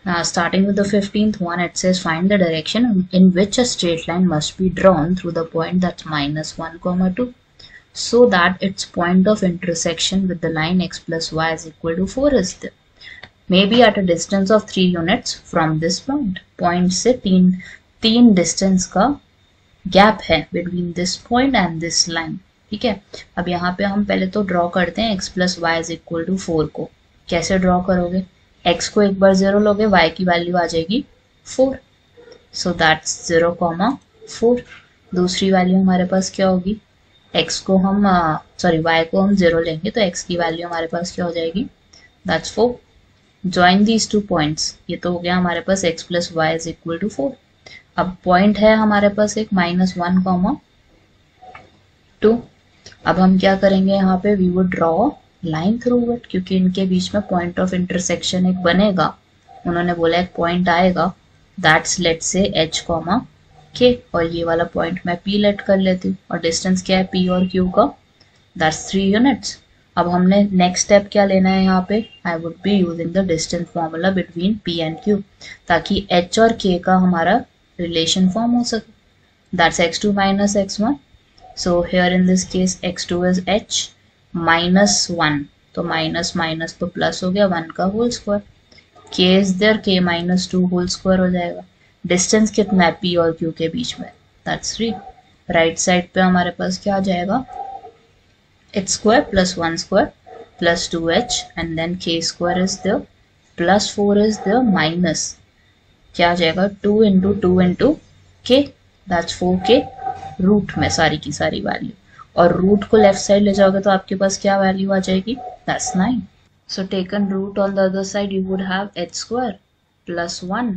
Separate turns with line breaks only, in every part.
Now, starting with the 15th one, it says find the direction in which a straight line must be drawn through the point that's -1, 2, so that its point of intersection with the line x plus y is equal to 4 is there. Maybe at a distance of 3 units from this point. Point से तीन distance का gap है between this point and this line. ठीक है, अब यहाँ पे हम पहले तो ड्रॉ करते हैं x plus y is equal to 4 को. कैसे ड्रॉ करोगे? x को एक बार 0 लोगे, y की वैल्यू आ जाएगी 4. So that's 0, 4. दूसरी वैल्यू हमारे पास क्या होगी? x को हम y को हम 0 लेंगे तो x की वैल्यू हमारे पास क्या हो जाएगी? That's 4. Join these two points. ये तो हो गया हमारे पास x plus y is equal to 4. अब पॉइंट है हमारे पास एक -1, 2. अब हम क्या करेंगे यहाँ पे? We would draw line through it, क्योंकि इनके बीच में पॉइंट ऑफ इंटरसेक्शन एक बनेगा. उन्होंने बोला एक पॉइंट आएगा, दैट्स लेट से h, k, और ये वाला पॉइंट मैं p लेट कर लेती हूँ. और डिस्टेंस क्या है p और q का? That's 3 units. अब हमने नेक्स्ट स्टेप क्या लेना है यहाँ पे? I would be using the distance formula between p and q, ताकि h और k का हमारा रिलेशन फॉर्म हो सके. That's x2 minus x1. So here in this case x2 is h -1, तो माइनस माइनस तो प्लस हो गया 1 का whole square. k is there, k -2 whole square हो जाएगा. डिस्टेंस कितना है p और q के बीच में? दैट्स 3. राइट साइड पे हमारे पास क्या आ जाएगा? h square plus 1 square plus 2h and then k square is there plus 4 is there minus क्या आ जाएगा? 2 into 2 into k, that's 4k root में सारी की सारी वैल्यू. और रूट को लेफ्ट साइड ले जाओगे तो आपके पास क्या वैल्यू आ जाएगी? That's 9. So taken root on the other side you would have h square plus 1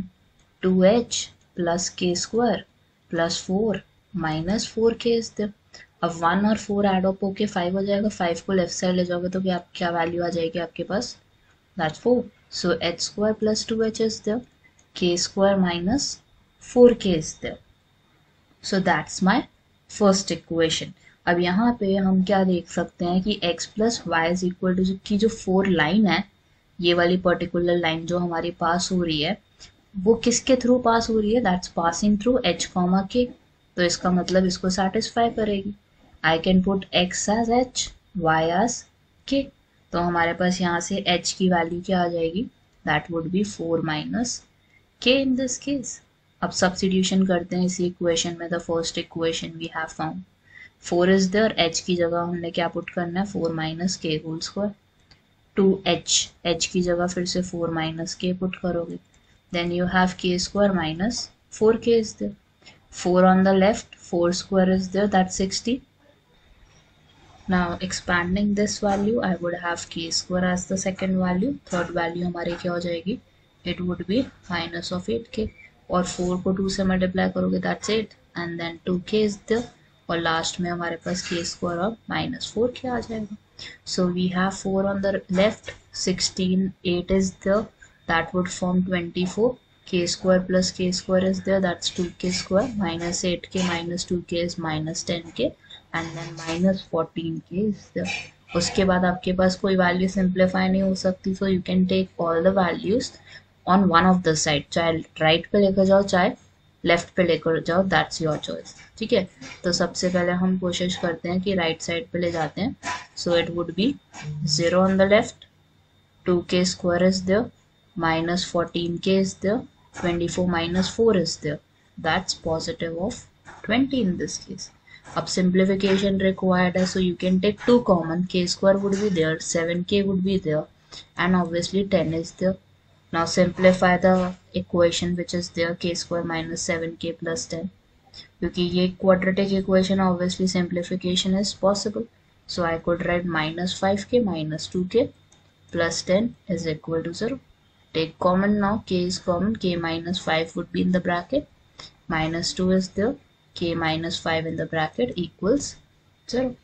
2h plus k square plus 4 minus 4k is there. अब 1 और 4 एड अप होके 5 हो जाएगा. 5 को लेफ्ट साइड ले जाओगे तो क्या वैल्यू आ जाएगी आपके पास? That's 4. So h square plus 2h is there, k square minus 4k is there. So that's my first equation. अब यहाँ पे हम क्या देख सकते हैं कि x plus y is equal to की जो 4 लाइन है, ये वाली पर्टिकुलर लाइन जो हमारी पास हो रही है, वो किसके थ्रू पास हो रही है? That's passing through h, k. तो इसका मतलब इसको सेटिस्फाई करेगी. I can put x as h, y as k. तो हमारे पास यहाँ से h की वैल्यू क्या आ जाएगी? That would be 4 minus k in this case. अब सब्स्टिट्यूशन करते हैं इसी इक्वेशन में. The first equation we have found 4 is there, h की जगह हमने क्या पुट करना है? 4 minus k whole square. 2h की जगह फिर से 4 माइनस k पुट करोगे. Then you have k square minus 4k is there. 4 on the left, 4 square is there, that's 60. Now expanding this value I would have k square as the second value. Third value हमारी क्या हो जाएगी? It would be minus of 8k. और 4 को 2 से multiply करोगे, that's 8, and then 2k is there. और last में हमारे पास k स्क्वायर और माइनस 4k आ जाएगा. So we have 4 on the left, 16, 8 is there, that would form 24. k square plus k square is there, that's 2k square minus 8k minus 2k is minus 10k and then minus 14k is there. उसके बाद आपके पास कोई value simplify नहीं हो सकती, so you can take all the values on one of the side. चाहे right पे लेकर जाओ चाहे लेफ्ट पे लेकर जाओ, दैट्स योर चॉइस. ठीक है, तो सबसे पहले हम कोशिश करते हैं कि राइट साइड पे ले जाते हैं. So it would be 0 on the left, 2k square is there minus 14k is there, 24 minus 4 is there. That's positive of 20 in this case. अब simplification required है, so you can take 2 common. K square would be there, 7k would be there, and obviously 10 is there. Now simplify the equation which is there, k square minus 7k plus 10. क्योंकि ये quadratic equation obviously simplification is possible. So I could write minus 5k minus 2k plus 10 is equal to 0. Take common now, k is common, k minus 5 would be in the bracket, minus 2 is there, k minus 5 in the bracket equals 0.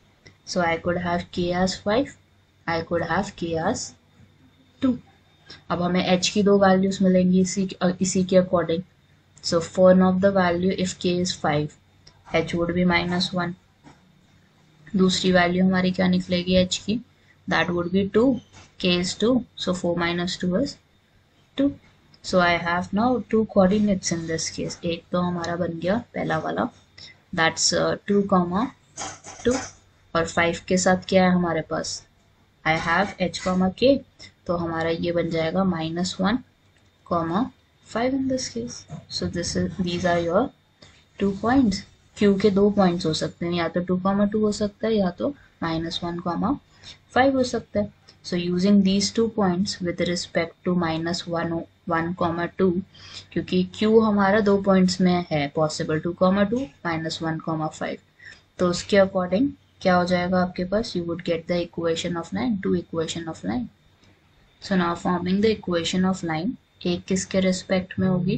So I could have k as 5, I could have k as 2. अब हमें h की 2 values मिलेंगी इसी के according. So for of the value if k is 5, h would be minus 1. दूसरी value हमारी क्या निकलेगी h की? That would B 2, k is 2, so 4 minus 2 is 2. So I have now two coordinates in this case. एक तो हमारा बन गया पहला वाला, दैट्स 2, और 5 के साथ क्या है हमारे पास, आई हैव h, k, तो हमारा ये बन जाएगा -1, 5 in this case. So these are your 2 points. Q के 2 points हो सकते हैं, या तो 2, 2 हो सकता है, या तो -1, 5 हो सकता है. So using these 2 points with respect to -1, 1, 2, क्योंकि Q हमारा 2 points में है possible, 2, 2, -1, 5, तो उसके अकॉर्डिंग क्या हो जाएगा आपके पास, you would get the equation of line, 2 equation of line. So now forming the equation of line, एक किसके रिस्पेक्ट में होगी,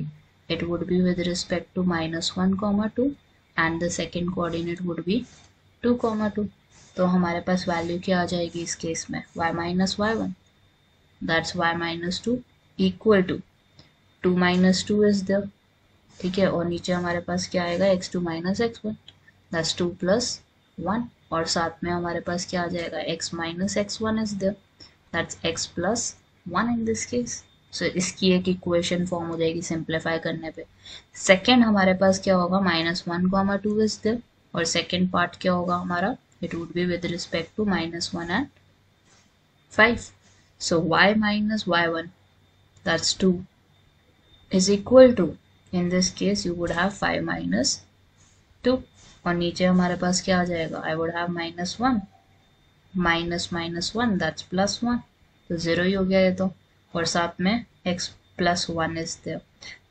it would be with respect to -1, 2, and the second coordinate would be 2, 2. तो हमारे पास वैल्यू क्या आ जाएगी इस केस में, y minus y1, that's y minus 2 equal to 2 minus 2 is there, ठीक है, और नीचे हमारे पास क्या आएगा, x2 minus x1, that's 2 plus 1, और साथ में हमारे पास क्या आ जाएगा, x minus x1 is there, that's x plus 1 in this case. So इसकी एक इक्वेशन फॉर्म हो जाएगी सिंप्लीफाई करने पे. सेकेंड हमारे पास क्या होगा, -1, 2 इज देयर, और सेकेंड पार्ट क्या होगा हमारा, it would be with respect to -1 and 5. So y minus y1, that's 2, is equal to, in this case you would have 5 minus 2, और नीचे हमारे पास क्या आ जाएगा, I would have -1 -1, that's +1, तो 0 ही हो गया ये तो, और साथ में x plus 1 इज देयर,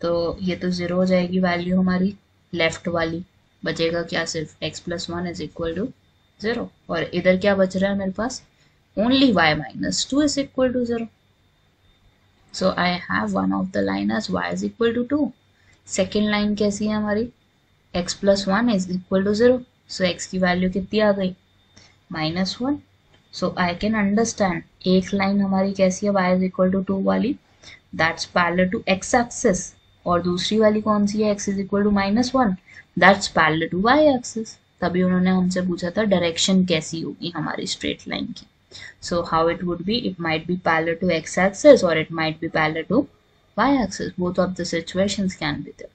तो ये तो 0 हो जाएगी वैल्यू हमारी लेफ्ट वाली, बचेगा क्या, सिर्फ x plus 1 is equal to 0, और इधर क्या बच रहा है मेरे पास, only y minus 2 is equal to 0. So I have one of the line as y is equal to 2. Second line कैसी है हमारी, x plus 1 is equal to 0. So x की वैल्यू कितनी आ गई, -1. So I can understand एक line हमारी कैसी है, y is equal to 2 वाली, that's parallel to x axis, और दूसरी वाली कौन सी है, x is equal to -1, that's parallel to y axis. तभी उन्होंने हमसे पूछा था डायरेक्शन कैसी होगी हमारी स्ट्रेट लाइन की. So how it would be, it might be parallel to x axis or it might be parallel to y axis. Both of the situations can be there.